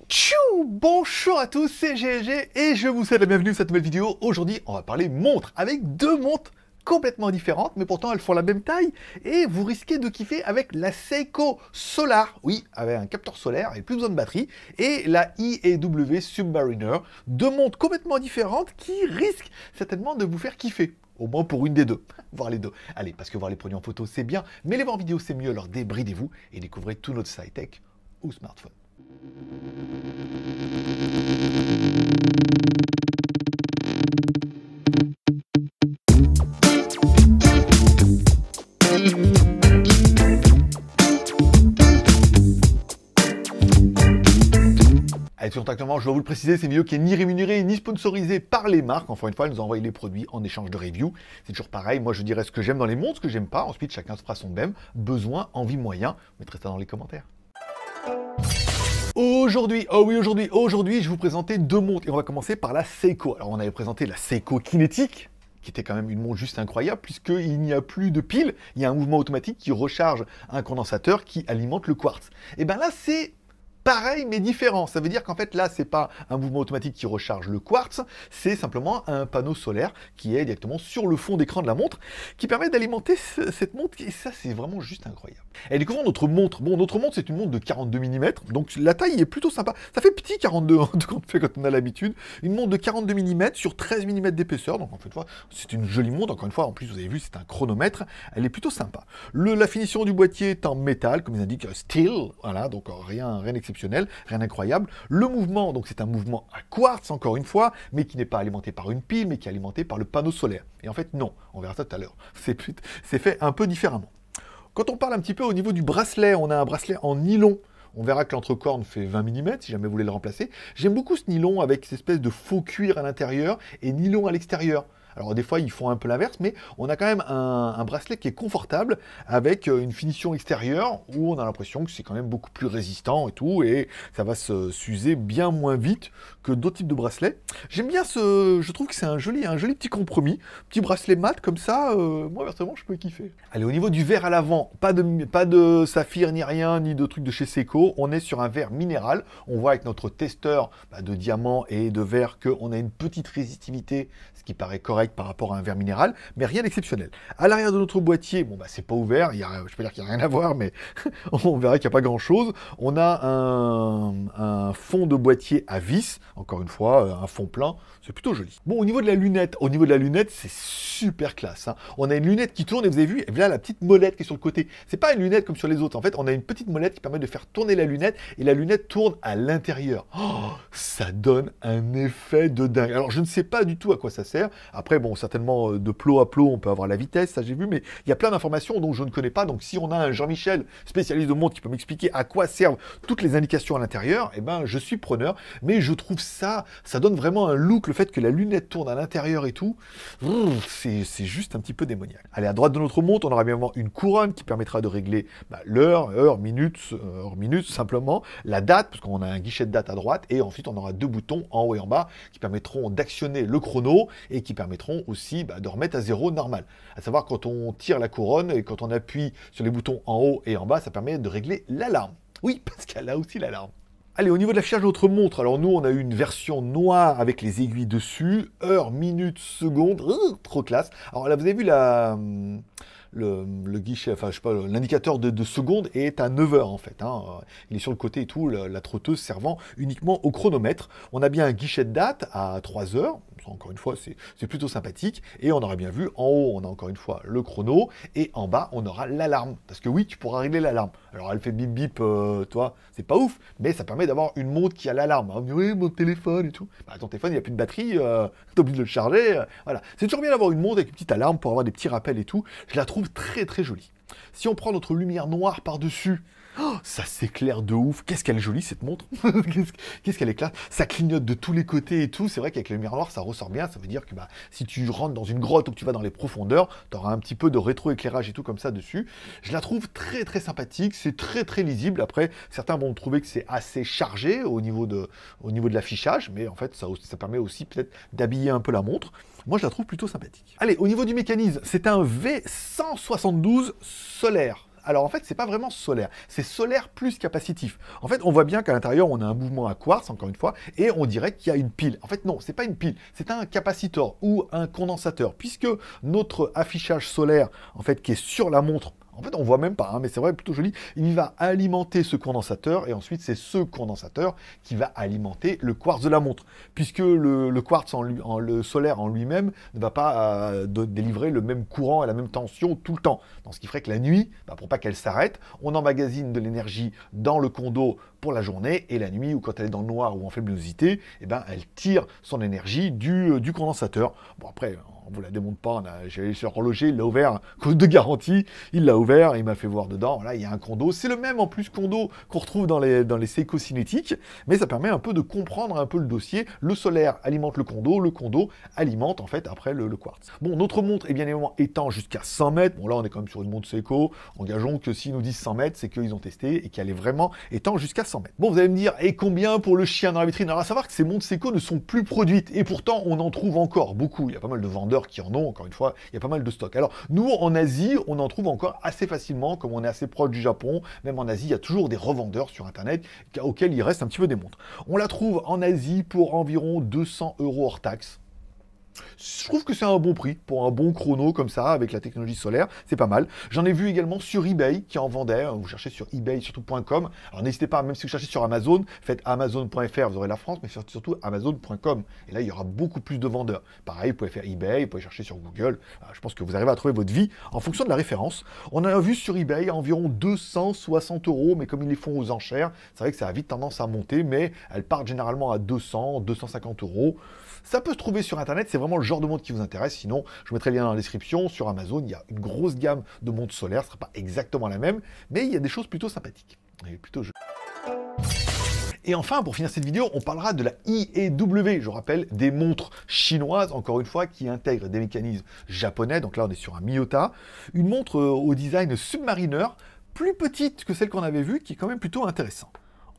Tchou! Bonjour à tous, c'est GLG et je vous souhaite la bienvenue dans cette nouvelle vidéo. Aujourd'hui, on va parler montres avec deux montres complètement différentes, mais pourtant elles font la même taille et vous risquez de kiffer avec la Seiko Solar, oui, avec un capteur solaire et plus besoin de batterie, et la IEW Submariner, deux montres complètement différentes qui risquent certainement de vous faire kiffer. Au moins pour une des deux, voir les deux. Allez, parce que voir les produits en photo c'est bien, mais les voir en vidéo c'est mieux, alors débridez-vous et découvrez tout notre high-tech ou smartphone. Allez, tout contactement, je dois vous le préciser, c'est mieux qui est ni rémunéré ni sponsorisé par les marques. Encore une fois, elles nous envoient les produits en échange de review. C'est toujours pareil, moi je dirais ce que j'aime dans les montres, ce que j'aime pas. Ensuite, chacun se fera son même besoin, envie, moyen. Vous mettrez ça dans les commentaires. Aujourd'hui, oh oui, aujourd'hui, je vais vous présenter deux montres et on va commencer par la Seiko. Alors, on avait présenté la Seiko Kinetic, qui était quand même une montre juste incroyable, puisqu'il n'y a plus de pile, il y a un mouvement automatique qui recharge un condensateur qui alimente le quartz. Et bien là, c'est pareil mais différent. Ça veut dire qu'en fait là, c'est pas un mouvement automatique qui recharge le quartz, c'est simplement un panneau solaire qui est directement sur le fond d'écran de la montre, qui permet d'alimenter cette montre, et ça c'est vraiment juste incroyable. Et découvrons notre montre. Bon, notre montre c'est une montre de 42 mm, donc la taille est plutôt sympa. Ça fait petit 42 quand on a l'habitude. Une montre de 42 mm sur 13 mm d'épaisseur, donc en fait c'est une jolie montre. Encore une fois, en plus vous avez vu, c'est un chronomètre, elle est plutôt sympa. La finition du boîtier est en métal, comme ils indiquent, steel, voilà, donc rien d'exceptionnel, rien d'incroyable. Le mouvement, donc c'est un mouvement à quartz, encore une fois, mais qui n'est pas alimenté par une pile, mais qui est alimenté par le panneau solaire. Et en fait, non, on verra ça tout à l'heure. C'est fait un peu différemment. Quand on parle un petit peu au niveau du bracelet, on a un bracelet en nylon. On verra que l'entrecorne fait 20 mm, si jamais vous voulez le remplacer. J'aime beaucoup ce nylon avec cette espèce de faux cuir à l'intérieur et nylon à l'extérieur. Alors des fois, ils font un peu l'inverse, mais on a quand même un bracelet qui est confortable avec une finition extérieure où on a l'impression que c'est quand même beaucoup plus résistant et tout, et ça va s'user bien moins vite que d'autres types de bracelets. J'aime bien je trouve que c'est un joli petit compromis. Petit bracelet mat comme ça, moi personnellement, je peux kiffer. Allez, au niveau du verre à l'avant, pas de saphir ni rien, ni de trucs de chez Seiko. On est sur un verre minéral. On voit avec notre testeur de diamant et de verre qu'on a une petite résistivité, ce qui paraît correct par rapport à un verre minéral, mais rien d'exceptionnel. À l'arrière de notre boîtier, bon bah c'est pas ouvert, je peux dire qu'il n'y a rien à voir, mais on verra qu'il n'y a pas grand chose. On a un fond de boîtier à vis, encore une fois, un fond plein, c'est plutôt joli. Bon, au niveau de la lunette, c'est super classe, hein. On a une lunette qui tourne, et vous avez vu, et là la petite molette qui est sur le côté. C'est pas une lunette comme sur les autres, en fait, on a une petite molette qui permet de faire tourner la lunette, et la lunette tourne à l'intérieur. Oh, ça donne un effet de dingue. Alors, je ne sais pas du tout à quoi ça sert. Après, bon, certainement, de plot à plot, on peut avoir la vitesse, ça j'ai vu, mais il y a plein d'informations dont je ne connais pas. Donc, si on a un Jean-Michel, spécialiste de montre, qui peut m'expliquer à quoi servent toutes les indications à l'intérieur, eh ben, je suis preneur. Mais je trouve ça donne vraiment un look, le fait que la lunette tourne à l'intérieur et tout, c'est juste un petit peu démoniaque. Allez, à droite de notre montre, on aura bien évidemment une couronne qui permettra de régler l'heure, minutes, simplement, la date, parce qu'on a un guichet de date à droite, et ensuite on aura deux boutons en haut et en bas qui permettront d'actionner le chrono et qui permettront aussi de remettre à zéro normal. À savoir, quand on tire la couronne et quand on appuie sur les boutons en haut et en bas, ça permet de régler l'alarme. Oui, parce qu'elle a aussi l'alarme. Allez, au niveau de l'affichage de notre montre, alors nous, on a eu une version noire avec les aiguilles dessus, heure, minute, seconde, trop classe. Alors là, vous avez vu le guichet, enfin je sais pas, l'indicateur de seconde est à 9 heures en fait, hein. Il est sur le côté et tout, la trotteuse servant uniquement au chronomètre. On a bien un guichet de date à 3 heures, encore une fois c'est plutôt sympathique, et on aura bien vu, en haut on a encore une fois le chrono, et en bas on aura l'alarme, parce que oui, tu pourras régler l'alarme. Alors elle fait bip bip, toi, c'est pas ouf, mais ça permet d'avoir une montre qui a l'alarme. Hein. Oui, mon téléphone et tout. Bah, ton téléphone, il n'y a plus de batterie, t'es obligé de le charger, voilà. C'est toujours bien d'avoir une montre avec une petite alarme pour avoir des petits rappels et tout. Je la trouve très très jolie. Si on prend notre lumière noire par-dessus, oh, ça s'éclaire de ouf. Qu'est-ce qu'elle est jolie cette montre. Qu'est-ce qu'elle éclate. Ça clignote de tous les côtés et tout. C'est vrai qu'avec la lumière noire, ça ressort bien. Ça veut dire que si tu rentres dans une grotte ou que tu vas dans les profondeurs, tu auras un petit peu de rétroéclairage et tout comme ça dessus. Je la trouve très très sympathique. C'est très très lisible. Après, certains vont trouver que c'est assez chargé au niveau de l'affichage. Mais en fait, ça permet aussi peut-être d'habiller un peu la montre. Moi, je la trouve plutôt sympathique. Allez, au niveau du mécanisme, c'est un V172 solaire. Alors en fait, c'est pas vraiment solaire, c'est solaire plus capacitif. En fait, on voit bien qu'à l'intérieur, on a un mouvement à quartz, encore une fois, et on dirait qu'il y a une pile. En fait, non, c'est pas une pile, c'est un capaciteur ou un condensateur, puisque notre affichage solaire, en fait, qui est sur la montre, en fait, on voit même pas, hein, mais c'est vrai, plutôt joli. Il va alimenter ce condensateur, et ensuite, c'est ce condensateur qui va alimenter le quartz de la montre, puisque le quartz, le solaire en lui-même, ne va pas délivrer le même courant et la même tension tout le temps. Donc, ce qui ferait que la nuit, bah, pour pas qu'elle s'arrête, on emmagasine de l'énergie dans le condo pour la journée, et la nuit, ou quand elle est dans le noir ou en faible luminosité, eh ben, elle tire son énergie du condensateur. Bon, après, on vous la démonte pas, j'ai allé sur l'horloger, il l'a ouvert, code de garantie, il l'a ouvert, il m'a fait voir dedans, là il y a un condo, c'est le même en plus condo qu'on retrouve dans les Seiko cinétiques, mais ça permet un peu de comprendre un peu le dossier. Le solaire alimente le condo alimente en fait après le quartz. Bon, notre montre est bien évidemment étend jusqu'à 100 mètres, bon là on est quand même sur une montre Seiko, engageons que s'ils nous disent 100 mètres, c'est qu'ils ont testé et qu'elle est vraiment étend jusqu'à 100 mètres. Bon, vous allez me dire, et combien pour le chien dans la vitrine? Alors à savoir que ces montres Seiko ne sont plus produites, et pourtant on en trouve encore beaucoup, il y a pas mal de vendeurs qui en ont, encore une fois, il y a pas mal de stocks. Alors, nous, en Asie, on en trouve encore assez facilement, comme on est assez proche du Japon, même en Asie, il y a toujours des revendeurs sur Internet auxquels il reste un petit peu des montres. On la trouve en Asie pour environ 200 € hors taxe. Je trouve que c'est un bon prix pour un bon chrono comme ça, avec la technologie solaire, c'est pas mal. J'en ai vu également sur eBay qui en vendait, vous cherchez sur eBay, surtout.com. Alors n'hésitez pas, même si vous cherchez sur Amazon, faites amazon.fr, vous aurez la France, mais surtout amazon.com. Et là, il y aura beaucoup plus de vendeurs. Pareil, vous pouvez faire eBay, vous pouvez chercher sur Google. Je pense que vous arrivez à trouver votre vie en fonction de la référence. On a vu sur eBay environ 260 €, mais comme ils les font aux enchères, c'est vrai que ça a vite tendance à monter, mais elles partent généralement à 200, 250 €. Ça peut se trouver sur Internet, c'est vraiment le genre de montre qui vous intéresse. Sinon, je vous mettrai le lien dans la description. Sur Amazon, il y a une grosse gamme de montres solaires. Ce ne sera pas exactement la même, mais il y a des choses plutôt sympathiques. Et enfin, pour finir cette vidéo, on parlera de la IEW. Je rappelle, des montres chinoises, encore une fois, qui intègrent des mécanismes japonais. Donc là, on est sur un Miyota. Une montre au design Submariner, plus petite que celle qu'on avait vue, qui est quand même plutôt intéressant.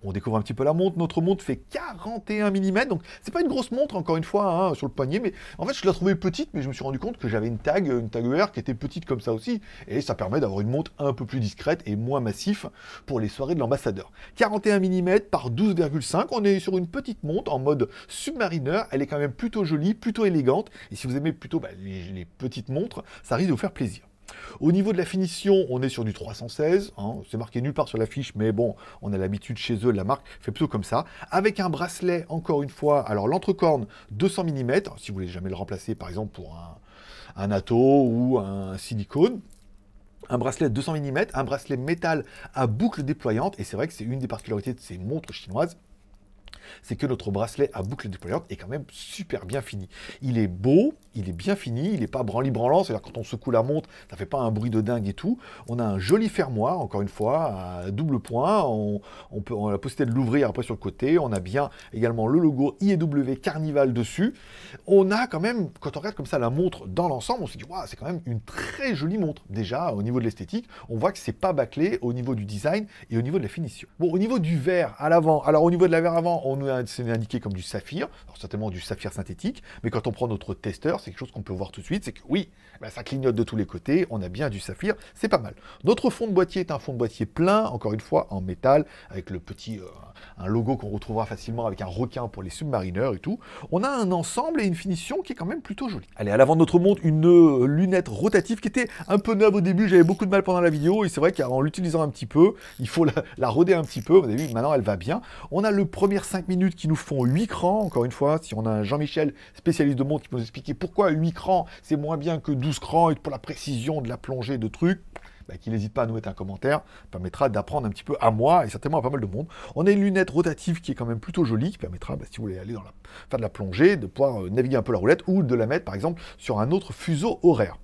On découvre un petit peu la montre. Notre montre fait 41 mm, donc c'est pas une grosse montre, encore une fois, hein, sur le poignet, mais en fait, je la trouvais petite, mais je me suis rendu compte que j'avais une tag ER qui était petite comme ça aussi, et ça permet d'avoir une montre un peu plus discrète et moins massif pour les soirées de l'ambassadeur. 41 mm par 12,5, on est sur une petite montre en mode Submariner, elle est quand même plutôt jolie, plutôt élégante, et si vous aimez plutôt les petites montres, ça risque de vous faire plaisir. Au niveau de la finition, on est sur du 316, hein, c'est marqué nulle part sur la fiche, mais bon, on a l'habitude chez eux, la marque fait plutôt comme ça, avec un bracelet, encore une fois, alors l'entrecorne 200 mm, si vous voulez jamais le remplacer par exemple pour un atto ou un silicone, un bracelet 200 mm, un bracelet métal à boucle déployante, et c'est vrai que c'est une des particularités de ces montres chinoises, c'est que notre bracelet à boucle déployante est quand même super bien fini. Il est beau, il est bien fini, il n'est pas branli-branlant, c'est-à-dire quand on secoue la montre, ça fait pas un bruit de dingue et tout. On a un joli fermoir, encore une fois, à double point, on a la possibilité de l'ouvrir après sur le côté, on a bien également le logo IEW Carnival dessus. On a quand même, quand on regarde comme ça la montre dans l'ensemble, on se dit, waouh, c'est quand même une très jolie montre. Déjà, au niveau de l'esthétique, on voit que c'est pas bâclé au niveau du design et au niveau de la finition. Bon, au niveau du verre à l'avant, alors au niveau de la verre avant, c'est indiqué comme du saphir, alors certainement du saphir synthétique, mais quand on prend notre testeur, c'est quelque chose qu'on peut voir tout de suite, c'est que oui, ça clignote de tous les côtés, on a bien du saphir, c'est pas mal. Notre fond de boîtier est un fond de boîtier plein, encore une fois, en métal, avec le petit, un logo qu'on retrouvera facilement avec un requin pour les submarineurs et tout. On a un ensemble et une finition qui est quand même plutôt jolie. Allez, à l'avant de notre montre, une lunette rotative qui était un peu neuve au début, j'avais beaucoup de mal pendant la vidéo, et c'est vrai qu'en l'utilisant un petit peu, il faut la roder un petit peu, vous avez vu, maintenant elle va bien. On a le premier 5 minutes qui nous font 8 crans, encore une fois, si on a un Jean-Michel, spécialiste de montre, qui peut nous expliquer pourquoi 8 crans, c'est moins bien que 12 crans, et pour la précision de la plongée de trucs, qu'il n'hésite pas à nous mettre un commentaire, permettra d'apprendre un petit peu à moi, et certainement à pas mal de monde. On a une lunette rotative qui est quand même plutôt jolie, qui permettra, si vous voulez aller faire de la plongée, de pouvoir naviguer un peu la roulette, ou de la mettre, par exemple, sur un autre fuseau horaire.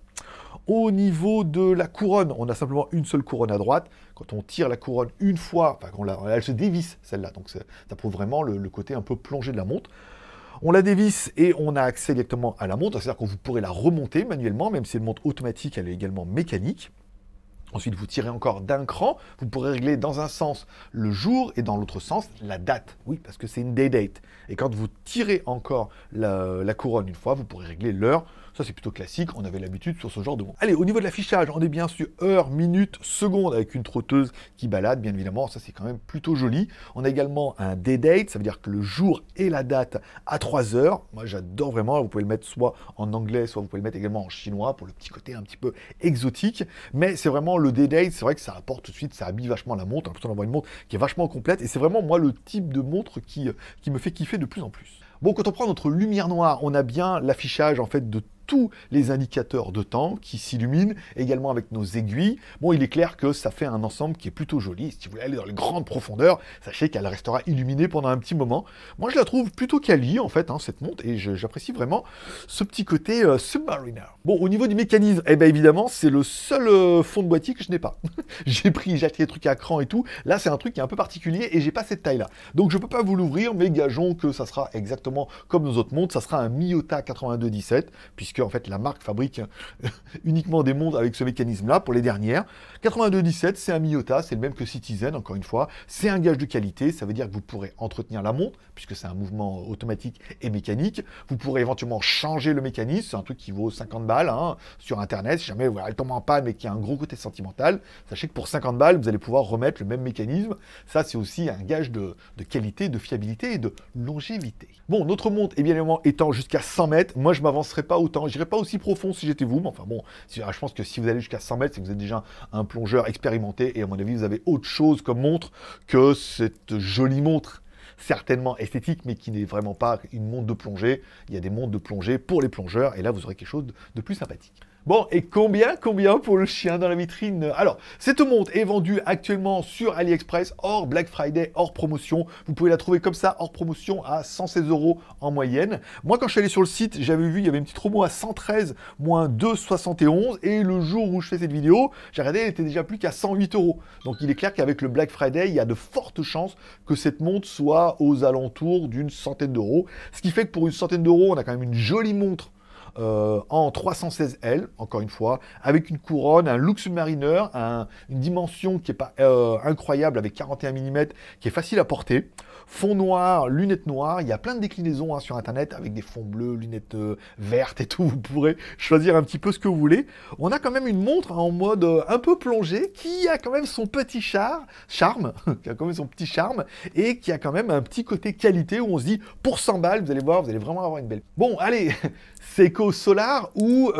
Au niveau de la couronne, on a simplement une seule couronne à droite. Quand on tire la couronne une fois, elle se dévisse, celle-là. Donc ça prouve vraiment le côté un peu plongé de la montre. On la dévisse et on a accès directement à la montre. C'est-à-dire que vous pourrez la remonter manuellement, même si c'est une montre automatique, elle est également mécanique. Ensuite, vous tirez encore d'un cran. Vous pourrez régler dans un sens le jour et dans l'autre sens la date. Oui, parce que c'est une day date. Et quand vous tirez encore la couronne une fois, vous pourrez régler l'heure. Ça, c'est plutôt classique, on avait l'habitude sur ce genre de montre. Allez, au niveau de l'affichage, on est bien sur heure, minute, seconde, avec une trotteuse qui balade, bien évidemment, ça c'est quand même plutôt joli. On a également un day date, ça veut dire que le jour et la date à 3 heures. Moi, j'adore vraiment, vous pouvez le mettre soit en anglais, soit vous pouvez le mettre également en chinois, pour le petit côté un petit peu exotique. Mais c'est vraiment le day date, c'est vrai que ça apporte tout de suite, ça habille vachement la montre, on a l'impression d'avoir une montre qui est vachement complète, et c'est vraiment, moi, le type de montre qui me fait kiffer de plus en plus. Bon, quand on prend notre lumière noire, on a bien l'affichage en fait de tous les indicateurs de temps qui s'illuminent, également avec nos aiguilles. Bon, il est clair que ça fait un ensemble qui est plutôt joli. Si vous voulez aller dans les grandes profondeurs, sachez qu'elle restera illuminée pendant un petit moment. Moi, je la trouve plutôt quali, en fait, cette montre, et j'apprécie vraiment ce petit côté Submariner. Bon, au niveau du mécanisme, eh bien évidemment, c'est le seul fond de boîtier que je n'ai pas. J'ai acheté des trucs à cran et tout. Là, c'est un truc qui est un peu particulier, et j'ai pas cette taille-là. Donc, je peux pas vous l'ouvrir, mais gageons que ça sera exactement comme nos autres montres. Ça sera un Miyota 8217, puisque en fait la marque fabrique uniquement des montres avec ce mécanisme-là pour les dernières. 8217, c'est un Miyota, c'est le même que Citizen, encore une fois. C'est un gage de qualité, ça veut dire que vous pourrez entretenir la montre, puisque c'est un mouvement automatique et mécanique. Vous pourrez éventuellement changer le mécanisme, c'est un truc qui vaut 50 balles sur Internet. Si jamais elle tombe en panne mais qu'il y a un gros côté sentimental, sachez que pour 50 balles, vous allez pouvoir remettre le même mécanisme. Ça, c'est aussi un gage de qualité, de fiabilité et de longévité. Bon, notre montre, bien évidemment, étant jusqu'à 100 mètres, moi, je m'avancerai pas autant. Je n'irai pas aussi profond si j'étais vous, mais enfin bon, je pense que si vous allez jusqu'à 100 mètres, c'est que vous êtes déjà un plongeur expérimenté, et à mon avis, vous avez autre chose comme montre que cette jolie montre, certainement esthétique, mais qui n'est vraiment pas une montre de plongée. Il y a des montres de plongée pour les plongeurs, et là, vous aurez quelque chose de plus sympathique. Bon, et combien pour le chien dans la vitrine? Alors, cette montre est vendue actuellement sur AliExpress, hors Black Friday, hors promotion. Vous pouvez la trouver comme ça, hors promotion, à 116 € en moyenne. Moi, quand je suis allé sur le site, j'avais vu, il y avait une petite promo à 113, moins 2,71. Et le jour où je fais cette vidéo, j'ai regardé, elle était déjà plus qu'à 108 €. Donc, il est clair qu'avec le Black Friday, il y a de fortes chances que cette montre soit aux alentours d'une centaine d'euros. Ce qui fait que pour une centaine d'euros, on a quand même une jolie montre en 316L, encore une fois, avec une couronne, un look Submariner, une dimension qui n'est pas incroyable, avec 41 mm, qui est facile à porter. Fond noir, lunettes noires, il y a plein de déclinaisons sur Internet, avec des fonds bleus, lunettes vertes et tout, vous pourrez choisir un petit peu ce que vous voulez. On a quand même une montre en mode un peu plongé, qui a quand même son petit charme, qui a quand même son petit charme, et qui a quand même un petit côté qualité, où on se dit, pour 100 balles, vous allez voir, vous allez vraiment avoir une belle... Bon, allez, Seiko Solar ou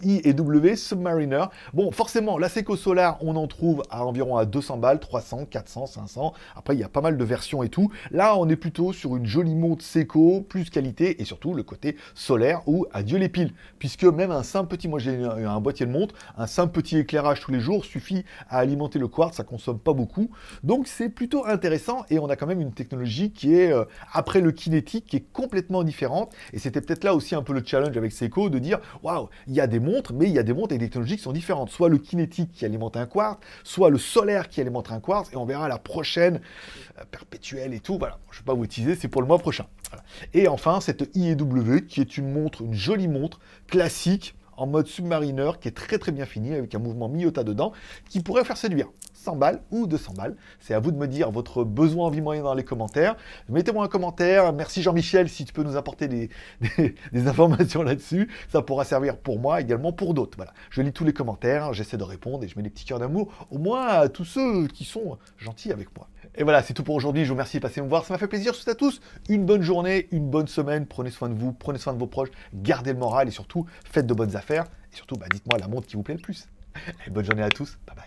IW Submariner. Bon, forcément, la Seiko Solar, on en trouve à environ à 200 balles, 300, 400, 500. Après, il y a pas mal de versions et tout. Là, on est plutôt sur une jolie montre Seiko, plus qualité, et surtout le côté solaire, ou adieu les piles. Puisque même un simple petit, moi j'ai un boîtier de montre, un simple petit éclairage tous les jours suffit à alimenter le quartz, ça consomme pas beaucoup. Donc c'est plutôt intéressant, et on a quand même une technologie qui est, après le kinétique, qui est complètement différente. Et c'était peut-être là aussi un peu le challenge avec Seiko, de dire, waouh, il y a des montres, mais il y a des montres avec des technologies qui sont différentes. Soit le kinétique qui alimente un quartz, soit le solaire qui alimente un quartz, et on verra la prochaine perpétuelle et tout. Voilà, je ne vais pas vous teaser, c'est pour le mois prochain. Voilà. Et enfin, cette IEW, qui est une montre, une jolie montre, classique, en mode Submariner, qui est très très bien fini, avec un mouvement Miyota dedans, qui pourrait faire séduire. 100 balles ou 200 balles. C'est à vous de me dire votre besoin, envie, moyen dans les commentaires. Mettez-moi un commentaire. Merci Jean-Michel, si tu peux nous apporter des informations là-dessus. Ça pourra servir pour moi, également pour d'autres. Voilà. Je lis tous les commentaires, j'essaie de répondre et je mets des petits cœurs d'amour, au moins à tous ceux qui sont gentils avec moi. Et voilà, c'est tout pour aujourd'hui. Je vous remercie de passer me voir. Ça m'a fait plaisir. Je vous souhaite à tous une bonne journée, une bonne semaine. Prenez soin de vous, prenez soin de vos proches, gardez le moral et surtout, faites de bonnes affaires. Et surtout, dites-moi la montre qui vous plaît le plus. Et bonne journée à tous. Bye bye.